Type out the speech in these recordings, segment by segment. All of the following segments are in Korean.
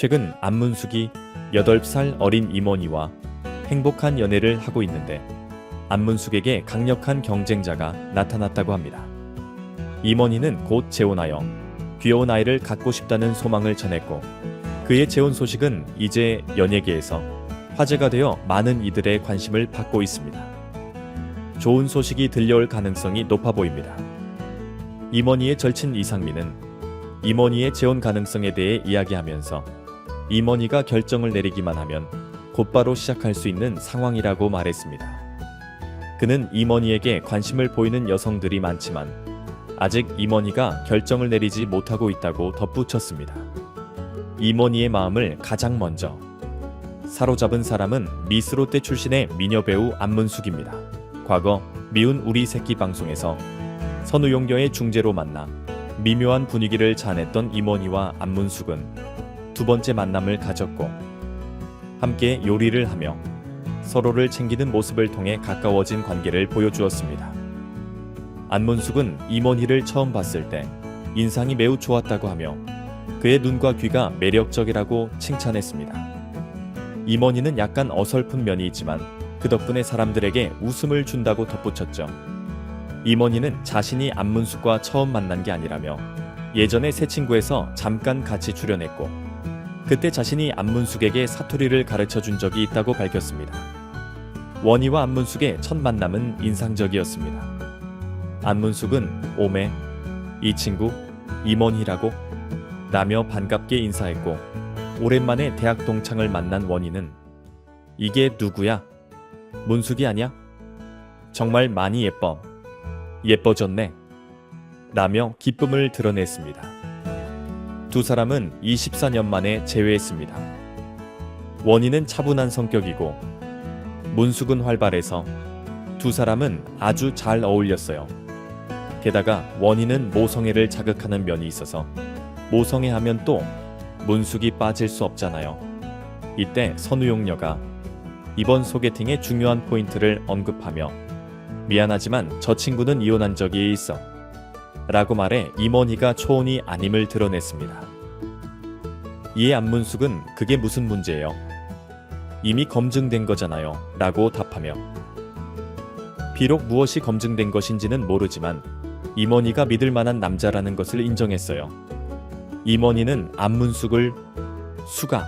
최근 안문숙이 8살 어린 임원희와 행복한 연애를 하고 있는데 안문숙에게 강력한 경쟁자가 나타났다고 합니다. 임원희는 곧 재혼하여 귀여운 아이를 갖고 싶다는 소망을 전했고 그의 재혼 소식은 이제 연예계에서 화제가 되어 많은 이들의 관심을 받고 있습니다. 좋은 소식이 들려올 가능성이 높아 보입니다. 임원희의 절친 이상민은 임원희의 재혼 가능성에 대해 이야기하면서 임원희가 결정을 내리기만 하면 곧바로 시작할 수 있는 상황이라고 말했습니다. 그는 임원희에게 관심을 보이는 여성들이 많지만 아직 임원희가 결정을 내리지 못하고 있다고 덧붙였습니다. 임원희의 마음을 가장 먼저 사로잡은 사람은 미스 롯데 출신의 미녀 배우 안문숙입니다. 과거 미운 우리 새끼 방송에서 선우용녀의 중재로 만나 미묘한 분위기를 자아냈던 임원희와 안문숙은 두 번째 만남을 가졌고 함께 요리를 하며 서로를 챙기는 모습을 통해 가까워진 관계를 보여주었습니다. 안문숙은 임원희를 처음 봤을 때 인상이 매우 좋았다고 하며 그의 눈과 귀가 매력적이라고 칭찬했습니다. 임원희는 약간 어설픈 면이 있지만 그 덕분에 사람들에게 웃음을 준다고 덧붙였죠. 임원희는 자신이 안문숙과 처음 만난 게 아니라며 예전에 새 친구에서 잠깐 같이 출연했고 그때 자신이 안문숙에게 사투리를 가르쳐 준 적이 있다고 밝혔습니다. 원희와 안문숙의 첫 만남은 인상적이었습니다. 안문숙은 오메, 이 친구 임원희라고 라며 반갑게 인사했고 오랜만에 대학 동창을 만난 원희는 이게 누구야? 문숙이 아냐? 정말 많이 예뻐졌네 라며 기쁨을 드러냈습니다. 두 사람은 24년 만에 재회했습니다. 원희는 차분한 성격이고 문숙은 활발해서 두 사람은 아주 잘 어울렸어요. 게다가 원희는 모성애를 자극하는 면이 있어서 모성애 하면 또 문숙이 빠질 수 없잖아요. 이때 선우용녀가 이번 소개팅의 중요한 포인트를 언급하며 미안하지만 저 친구는 이혼한 적이 있어 라고 말해 임원희가 초혼이 아님을 드러냈습니다. 이에 안문숙은 그게 무슨 문제예요? 이미 검증된 거잖아요 라고 답하며 비록 무엇이 검증된 것인지는 모르지만 임원희가 믿을 만한 남자라는 것을 인정했어요. 임원희는 안문숙을 수가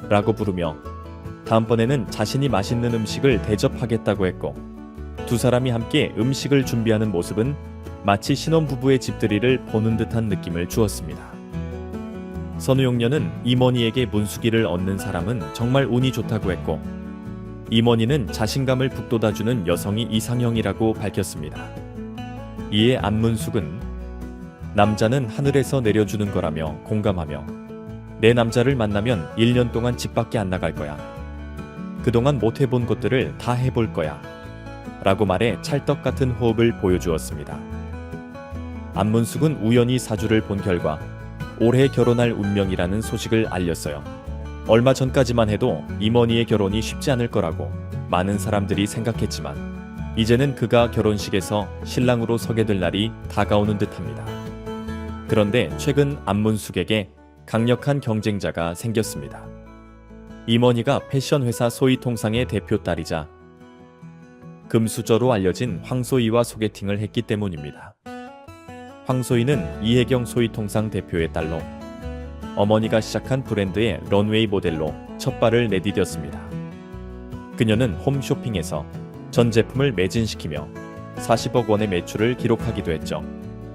라고 부르며 다음번에는 자신이 맛있는 음식을 대접하겠다고 했고 두 사람이 함께 음식을 준비하는 모습은 마치 신혼부부의 집들이를 보는 듯한 느낌을 주었습니다. 선우용녀는 임원희에게 문숙이를 얻는 사람은 정말 운이 좋다고 했고 임원희는 자신감을 북돋아주는 여성이 이상형이라고 밝혔습니다. 이에 안문숙은 남자는 하늘에서 내려주는 거라며 공감하며 내 남자를 만나면 1년 동안 집 밖에 안 나갈 거야. 그동안 못 해본 것들을 다 해볼 거야 라고 말해 찰떡 같은 호흡을 보여주었습니다. 안문숙은 우연히 사주를 본 결과 올해 결혼할 운명이라는 소식을 알렸어요. 얼마 전까지만 해도 임원희의 결혼이 쉽지 않을 거라고 많은 사람들이 생각했지만 이제는 그가 결혼식에서 신랑으로 서게 될 날이 다가오는 듯합니다. 그런데 최근 안문숙에게 강력한 경쟁자가 생겼습니다. 임원희가 패션회사 소희통상의 대표 딸이자 금수저로 알려진 황소희와 소개팅을 했기 때문입니다. 황소희는 이혜경 소희통상 대표의 딸로 어머니가 시작한 브랜드의 런웨이 모델로 첫 발을 내디뎠습니다. 그녀는 홈쇼핑에서 전 제품을 매진시키며 40억 원의 매출을 기록하기도 했죠.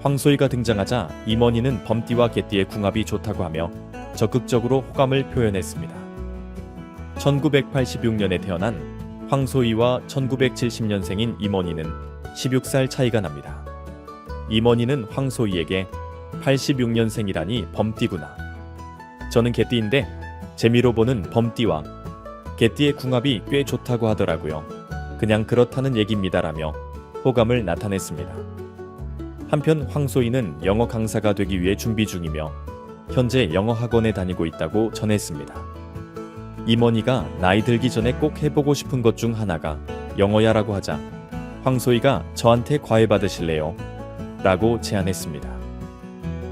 황소희가 등장하자 임원희는 범띠와 개띠의 궁합이 좋다고 하며 적극적으로 호감을 표현했습니다. 1986년에 태어난 황소희와 1970년생인 임원희는 16살 차이가 납니다. 임원희는 황소희에게 86년생이라니 범띠구나. 저는 개띠인데 재미로 보는 범띠와 개띠의 궁합이 꽤 좋다고 하더라고요. 그냥 그렇다는 얘기입니다라며 호감을 나타냈습니다. 한편 황소희는 영어 강사가 되기 위해 준비 중이며 현재 영어 학원에 다니고 있다고 전했습니다. 임원희가 나이 들기 전에 꼭 해보고 싶은 것 중 하나가 영어야라고 하자 황소희가 저한테 과외 받으실래요? 라고 제안했습니다.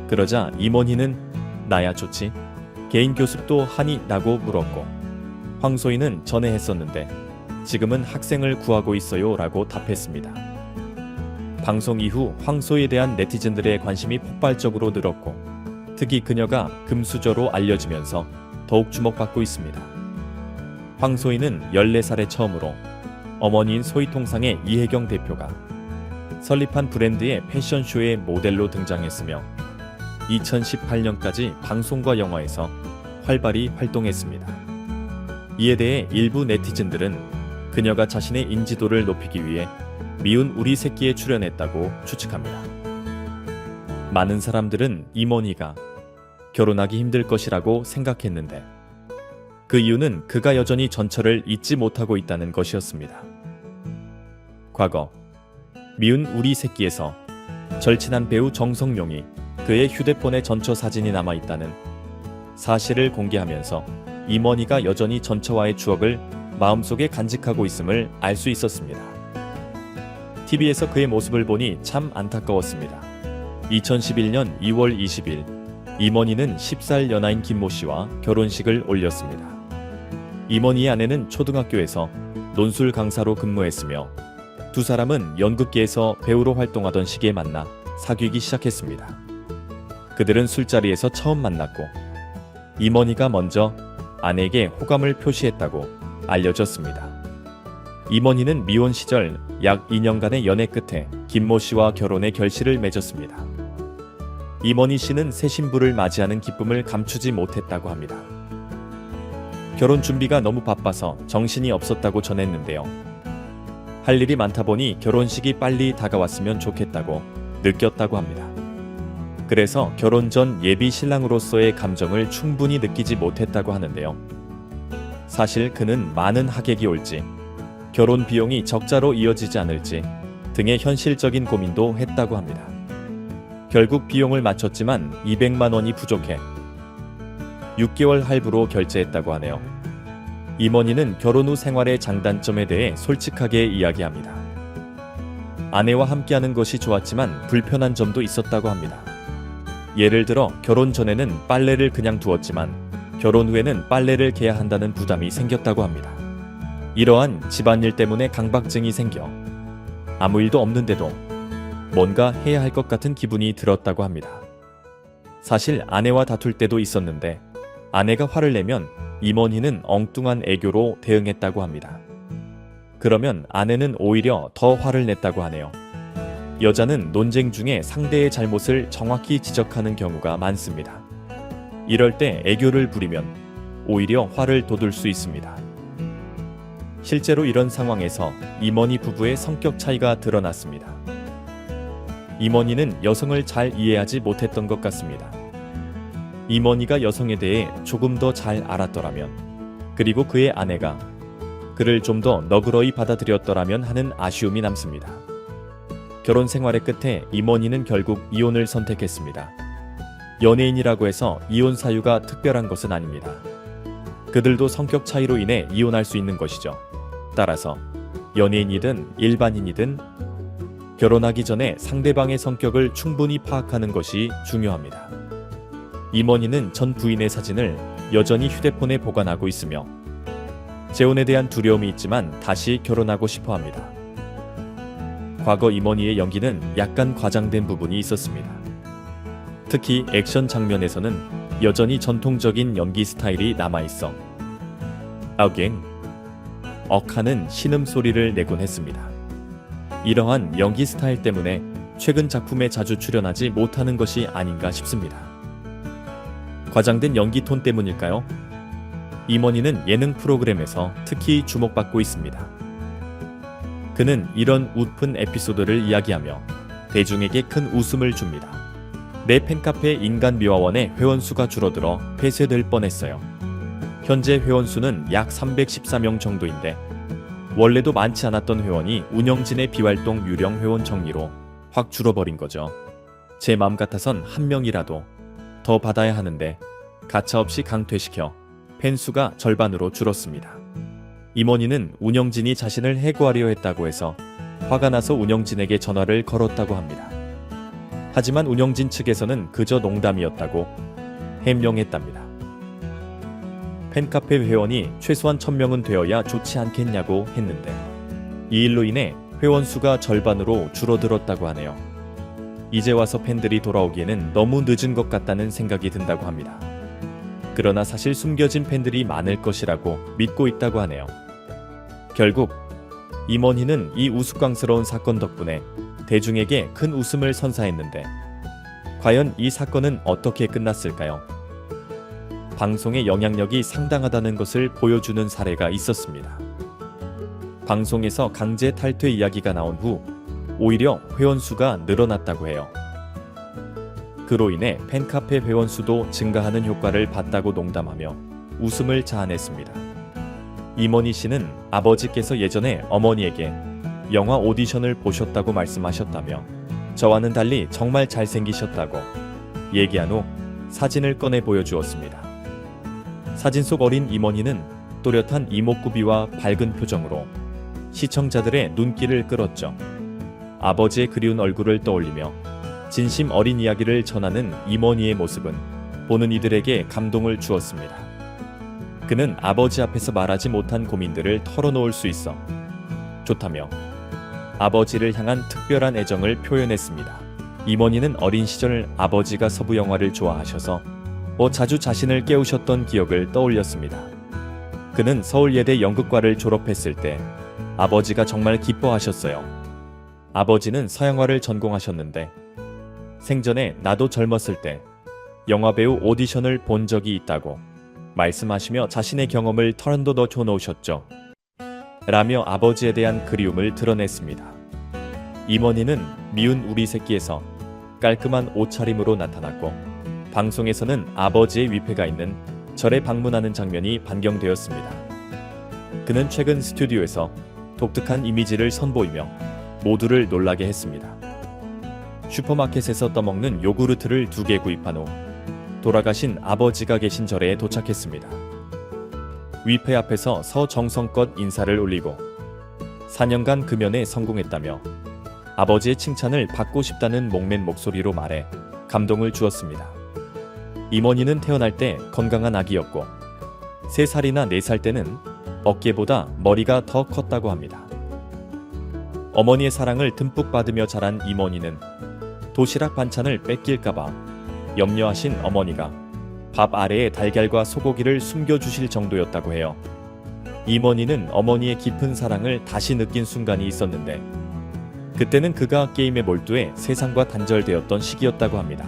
그러자 임원희는 나야 좋지. 개인 교습도 하니?라고 물었고 황소희는 전에 했었는데 지금은 학생을 구하고 있어요 라고 답했습니다. 방송 이후 황소희에 대한 네티즌들의 관심이 폭발적으로 늘었고 특히 그녀가 금수저로 알려지면서 더욱 주목받고 있습니다. 황소희는 14살에 처음으로 어머니인 소희통상의 이혜경 대표가 설립한 브랜드의 패션쇼의 모델로 등장했으며 2018년까지 방송과 영화에서 활발히 활동했습니다. 이에 대해 일부 네티즌들은 그녀가 자신의 인지도를 높이기 위해 미운 우리 새끼에 출연했다고 추측합니다. 많은 사람들은 이모니가 결혼하기 힘들 것이라고 생각했는데 그 이유는 그가 여전히 전처를 잊지 못하고 있다는 것이었습니다. 과거 미운 우리 새끼에서 절친한 배우 정성용이 그의 휴대폰에 전처 사진이 남아있다는 사실을 공개하면서 이모니가 여전히 전처와의 추억을 마음속에 간직하고 있음을 알 수 있었습니다. TV에서 그의 모습을 보니 참 안타까웠습니다. 2011년 2월 20일 이모니는 10살 연하인 김모 씨와 결혼식을 올렸습니다. 이모니의 아내는 초등학교에서 논술 강사로 근무했으며 두 사람은 연극계에서 배우로 활동하던 시기에 만나 사귀기 시작했습니다. 그들은 술자리에서 처음 만났고 이모니가 먼저 아내에게 호감을 표시했다고 알려졌습니다. 이모니는 미혼 시절 약 2년간의 연애 끝에 김모 씨와 결혼의 결실을 맺었습니다. 이모니 씨는 새 신부를 맞이하는 기쁨을 감추지 못했다고 합니다. 결혼 준비가 너무 바빠서 정신이 없었다고 전했는데요. 할 일이 많다 보니 결혼식이 빨리 다가왔으면 좋겠다고 느꼈다고 합니다. 그래서 결혼 전 예비 신랑으로서의 감정을 충분히 느끼지 못했다고 하는데요. 사실 그는 많은 하객이 올지, 결혼 비용이 적자로 이어지지 않을지 등의 현실적인 고민도 했다고 합니다. 결국 비용을 맞췄지만 200만 원이 부족해 6개월 할부로 결제했다고 하네요. 이모니는 결혼 후 생활의 장단점에 대해 솔직하게 이야기합니다. 아내와 함께하는 것이 좋았지만 불편한 점도 있었다고 합니다. 예를 들어 결혼 전에는 빨래를 그냥 두었지만 결혼 후에는 빨래를 개야 한다는 부담이 생겼다고 합니다. 이러한 집안일 때문에 강박증이 생겨 아무 일도 없는데도 뭔가 해야 할 것 같은 기분이 들었다고 합니다. 사실 아내와 다툴 때도 있었는데 아내가 화를 내면 이모니는 엉뚱한 애교로 대응했다고 합니다. 그러면 아내는 오히려 더 화를 냈다고 하네요. 여자는 논쟁 중에 상대의 잘못을 정확히 지적하는 경우가 많습니다. 이럴 때 애교를 부리면 오히려 화를 돋울 수 있습니다. 실제로 이런 상황에서 이모니 부부의 성격 차이가 드러났습니다. 이모니는 여성을 잘 이해하지 못했던 것 같습니다. 이모니가 여성에 대해 조금 더 잘 알았더라면, 그리고 그의 아내가 그를 좀 더 너그러이 받아들였더라면 하는 아쉬움이 남습니다. 결혼 생활의 끝에 이모니는 결국 이혼을 선택했습니다. 연예인이라고 해서 이혼 사유가 특별한 것은 아닙니다. 그들도 성격 차이로 인해 이혼할 수 있는 것이죠. 따라서 연예인이든 일반인이든 결혼하기 전에 상대방의 성격을 충분히 파악하는 것이 중요합니다. 이모니는 전 부인의 사진을 여전히 휴대폰에 보관하고 있으며 재혼에 대한 두려움이 있지만 다시 결혼하고 싶어 합니다. 과거 이모니의 연기는 약간 과장된 부분이 있었습니다. 특히 액션 장면에서는 여전히 전통적인 연기 스타일이 남아있어 아갱, 억하는 신음소리를 내곤 했습니다. 이러한 연기 스타일 때문에 최근 작품에 자주 출연하지 못하는 것이 아닌가 싶습니다. 과장된 연기 톤 때문일까요? 이모니는 예능 프로그램에서 특히 주목받고 있습니다. 그는 이런 웃픈 에피소드를 이야기하며 대중에게 큰 웃음을 줍니다. 내 팬카페 인간미화원의 회원수가 줄어들어 폐쇄될 뻔했어요. 현재 회원수는 약 314명 정도인데 원래도 많지 않았던 회원이 운영진의 비활동 유령 회원 정리로 확 줄어버린 거죠. 제 마음 같아선 한 명이라도 더 받아야 하는데 가차없이 강퇴시켜 팬수가 절반으로 줄었습니다. 이모니는 운영진이 자신을 해고하려 했다고 해서 화가 나서 운영진에게 전화를 걸었다고 합니다. 하지만 운영진 측에서는 그저 농담이었다고 해명했답니다. 팬카페 회원이 최소한 1000명은 되어야 좋지 않겠냐고 했는데 이 일로 인해 회원 수가 절반으로 줄어들었다고 하네요. 이제 와서 팬들이 돌아오기에는 너무 늦은 것 같다는 생각이 든다고 합니다. 그러나 사실 숨겨진 팬들이 많을 것이라고 믿고 있다고 하네요. 결국 임원희는 이 우스꽝스러운 사건 덕분에 대중에게 큰 웃음을 선사했는데 과연 이 사건은 어떻게 끝났을까요? 방송의 영향력이 상당하다는 것을 보여주는 사례가 있었습니다. 방송에서 강제 탈퇴 이야기가 나온 후 오히려 회원 수가 늘어났다고 해요. 그로 인해 팬카페 회원 수도 증가하는 효과를 봤다고 농담하며 웃음을 자아냈습니다. 임원희 씨는 아버지께서 예전에 어머니에게 영화 오디션을 보셨다고 말씀하셨다며 저와는 달리 정말 잘생기셨다고 얘기한 후 사진을 꺼내 보여주었습니다. 사진 속 어린 임원희는 또렷한 이목구비와 밝은 표정으로 시청자들의 눈길을 끌었죠. 아버지의 그리운 얼굴을 떠올리며 진심 어린 이야기를 전하는 임원희의 모습은 보는 이들에게 감동을 주었습니다. 그는 아버지 앞에서 말하지 못한 고민들을 털어놓을 수 있어 좋다며 아버지를 향한 특별한 애정을 표현했습니다. 임원희는 어린 시절 아버지가 서부 영화를 좋아하셔서 자주 자신을 깨우셨던 기억을 떠올렸습니다. 그는 서울예대 연극과를 졸업했을 때 아버지가 정말 기뻐하셨어요. 아버지는 서양화를 전공하셨는데 생전에 나도 젊었을 때 영화배우 오디션을 본 적이 있다고 말씀하시며 자신의 경험을 털어놓아 놓으셨죠. 라며 아버지에 대한 그리움을 드러냈습니다. 임원희는 미운 우리 새끼에서 깔끔한 옷차림으로 나타났고 방송에서는 아버지의 위패가 있는 절에 방문하는 장면이 반경되었습니다. 그는 최근 스튜디오에서 독특한 이미지를 선보이며 모두를 놀라게 했습니다. 슈퍼마켓에서 떠먹는 요구르트를 2개 구입한 후 돌아가신 아버지가 계신 절에 도착했습니다. 위패 앞에서 서정성껏 인사를 올리고 4년간 금연에 성공했다며 아버지의 칭찬을 받고 싶다는 목맨 목소리로 말해 감동을 주었습니다. 임원희는 태어날 때 건강한 아기였고 3살이나 4살 때는 어깨보다 머리가 더 컸다고 합니다. 어머니의 사랑을 듬뿍 받으며 자란 임원희는 도시락 반찬을 뺏길까봐 염려하신 어머니가 밥 아래에 달걀과 소고기를 숨겨주실 정도였다고 해요. 임원희는 어머니의 깊은 사랑을 다시 느낀 순간이 있었는데 그때는 그가 게임에 몰두해 세상과 단절되었던 시기였다고 합니다.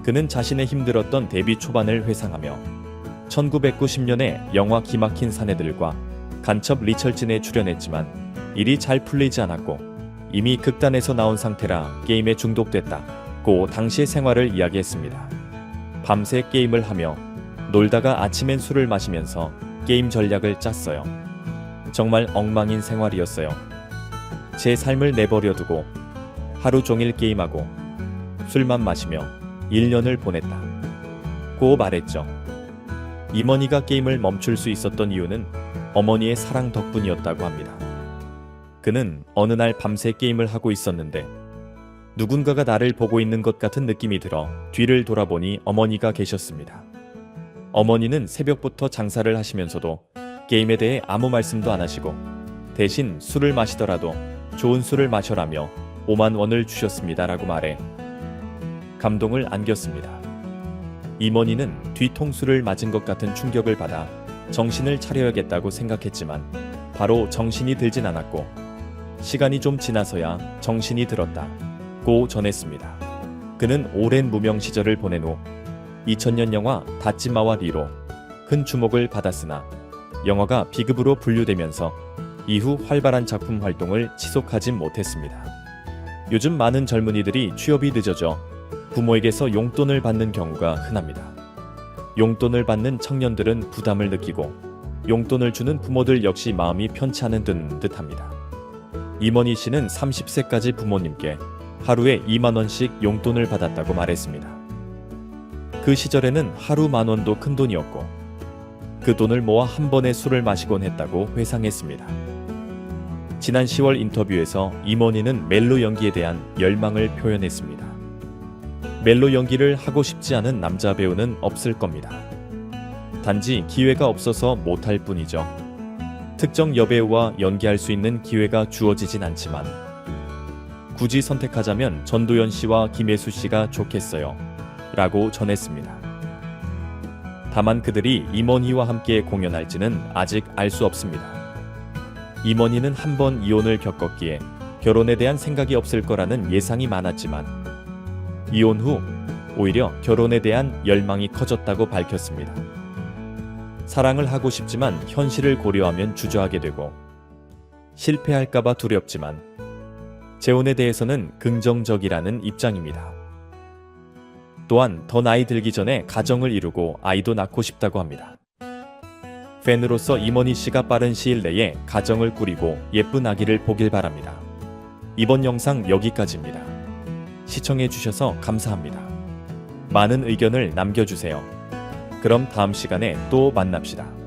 그는 자신의 힘들었던 데뷔 초반을 회상하며 1990년에 영화 기막힌 사내들과 간첩 리철진에 출연했지만 일이 잘 풀리지 않았고 이미 극단에서 나온 상태라 게임에 중독됐다고 당시의 생활을 이야기했습니다. 밤새 게임을 하며 놀다가 아침엔 술을 마시면서 게임 전략을 짰어요. 정말 엉망인 생활이었어요. 제 삶을 내버려 두고 하루 종일 게임하고 술만 마시며 1년을 보냈다 고 말했죠. 임원희가 게임을 멈출 수 있었던 이유는 어머니의 사랑 덕분이었다고 합니다. 그는 어느 날 밤새 게임을 하고 있었는데 누군가가 나를 보고 있는 것 같은 느낌이 들어 뒤를 돌아보니 어머니가 계셨습니다. 어머니는 새벽부터 장사를 하시면서도 게임에 대해 아무 말씀도 안 하시고 대신 술을 마시더라도 좋은 술을 마셔라며 5만 원을 주셨습니다라고 말해 감동을 안겼습니다. 임원희는 뒤통수를 맞은 것 같은 충격을 받아 정신을 차려야겠다고 생각했지만 바로 정신이 들진 않았고 시간이 좀 지나서야 정신이 들었다고 전했습니다. 그는 오랜 무명 시절을 보낸 후 2000년 영화 다찌마와 리로 큰 주목을 받았으나 영화가 비급으로 분류되면서 이후 활발한 작품 활동을 지속하진 못했습니다. 요즘 많은 젊은이들이 취업이 늦어져 부모에게서 용돈을 받는 경우가 흔합니다. 용돈을 받는 청년들은 부담을 느끼고 용돈을 주는 부모들 역시 마음이 편치 않은 듯합니다. 임원희 씨는 30세까지 부모님께 하루에 2만 원씩 용돈을 받았다고 말했습니다. 그 시절에는 하루 1만 원도 큰 돈이었고 그 돈을 모아 한 번에 술을 마시곤 했다고 회상했습니다. 지난 10월 인터뷰에서 임원희는 멜로 연기에 대한 열망을 표현했습니다. 멜로 연기를 하고 싶지 않은 남자 배우는 없을 겁니다. 단지 기회가 없어서 못할 뿐이죠. 특정 여배우와 연기할 수 있는 기회가 주어지진 않지만 굳이 선택하자면 전도연 씨와 김혜수 씨가 좋겠어요. 라고 전했습니다. 다만 그들이 임원희와 함께 공연할지는 아직 알 수 없습니다. 임원희는 한 번 이혼을 겪었기에 결혼에 대한 생각이 없을 거라는 예상이 많았지만 이혼 후 오히려 결혼에 대한 열망이 커졌다고 밝혔습니다. 사랑을 하고 싶지만 현실을 고려하면 주저하게 되고 실패할까봐 두렵지만 재혼에 대해서는 긍정적이라는 입장입니다. 또한 더 나이 들기 전에 가정을 이루고 아이도 낳고 싶다고 합니다. 팬으로서 임원희 씨가 빠른 시일 내에 가정을 꾸리고 예쁜 아기를 보길 바랍니다. 이번 영상 여기까지입니다. 시청해주셔서 감사합니다. 많은 의견을 남겨주세요. 그럼 다음 시간에 또 만납시다.